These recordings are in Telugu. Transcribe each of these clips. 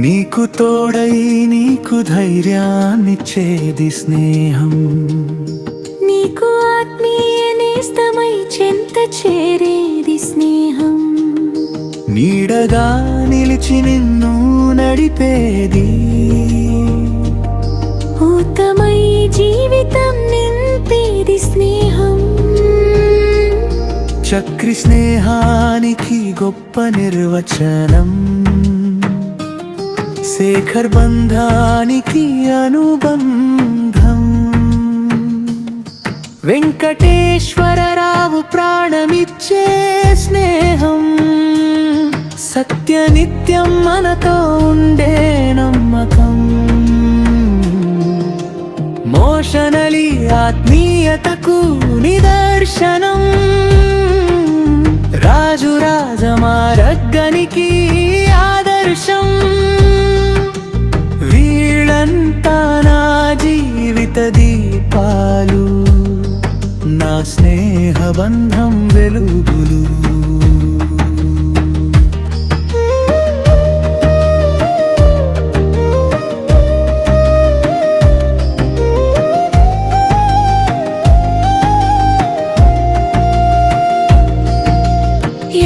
నీకు తోడై నీకు ధైర్యాన్నిచ్చేది స్నేహం, నీకు ఆత్మీయ నేస్తమై చెంత చేరేది స్నేహం, నీడగా నిలిచి నిన్ను నడిపేది, ఊతమై జీవితం నింపేది స్నేహం. చక్రి స్నేహానికి గొప్ప నిర్వచనం, శేఖర్ బంధానికి అనుబంధం. వెంకటేశ్వరరావు ప్రాణమిచ్చే స్నేహం, సత్యనిత్యం మనతో ఉండే నమ్మకం. మోషనలి ఆత్మీయతకు నిదర్శనం, రాజు రాజమారగ్గనికి ఆదర్శం. వీళ్ళంతా నా జీవిత దీపాలు, నా స్నేహ బంధం వెలుగులు.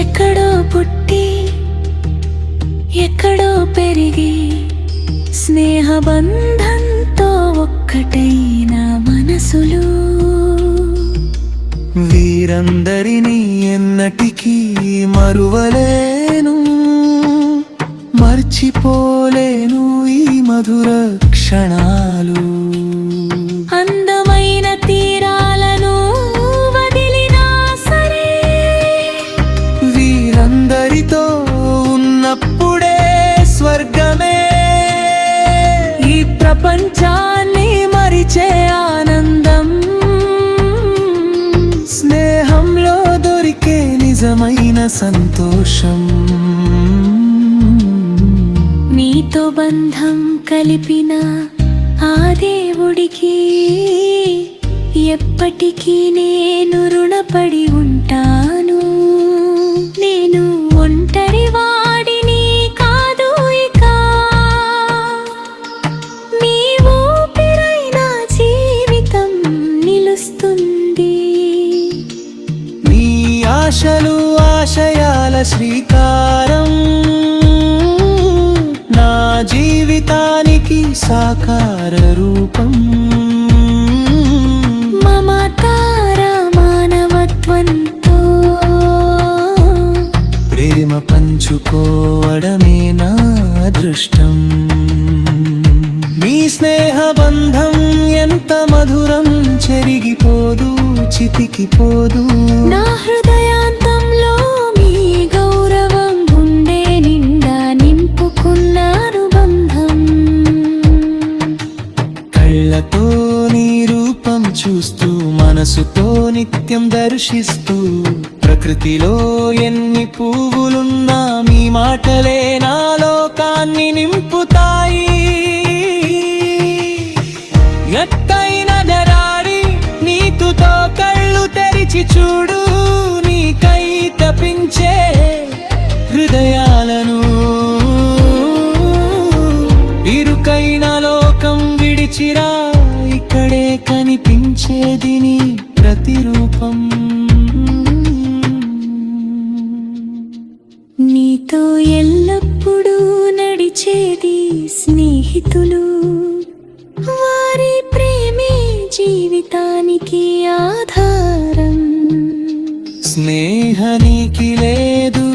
ఎక్కడో పుట్టి ఎక్కడో పెరిగి స్నేహబంధంతో ఒక్కటైన మనసులు, వీరందరినీ ఎన్నటికీ మరువలేను, మర్చిపోలేను ఈ మధుర క్షణాలు. అందమైన తీరాలను వదిలినా సరే, వీరందరితో ఉన్నప్పుడే స్వర్గమే. ఈ ప్రపంచాన్ని మరిచే ఆనందం, స్నేహంలో దొరికే నిజమైన సంతోషం. నీతో బంధం కలిపిన ఆ దేవుడికి ఎప్పటికీ నేను రుణపడి ఉంటాను. నేను ఒంటరి వాడిని కాదు ఇక, మీ ఊపిరైన జీవితం నిలుస్తుంది. నీ ఆశలు ఆశయాల శ్రీకారం, నా జీవితానికి సాకార రూపం. మమకార మానవత్వంతో ప్రేమ పంచుకోవడమే నా అదృష్టం. మీ స్నేహ బంధం ఎంత మధురం, చెరిగిపోదు చితికిపోదు. నా హృదయాంతంలో మీ గౌరవం గుండె నిండా నింపుకున్న అనుబంధం. కళ్ళతో నీ రూపం చూస్తూ, మనసుతో నిత్యం దర్శిస్తూ, ప్రకృతిలో ఎన్ని పువ్వులున్నా మీ మాటలే నా లోకాన్ని నింపుతాయి. ఎత్తైన దరారి నీతుతో కళ్ళు తెరిచి చూడు, నీకై తపించే హృదయాలను. ఇరుకైన లోకం విడిచిరా, ఇక్కడే కనిపించేది నీ ప్రతిరూపం. నీతో ఎల్లప్పుడూ నడిచేది స్నేహితులు, వారి ప్రేమే జీవితానికి ఆధారం. స్నేహానికి లేదు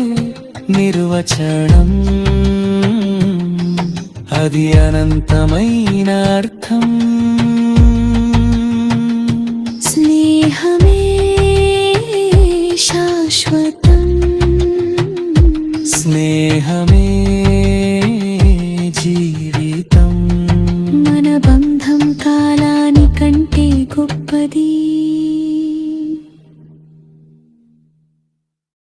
నిర్వచనం, అది అనంతమైన అర్థం. స్నేహమే శాశ్వతం, స్నేహమే జీవితం. మన బంధం కాలానికంటే గొప్పది.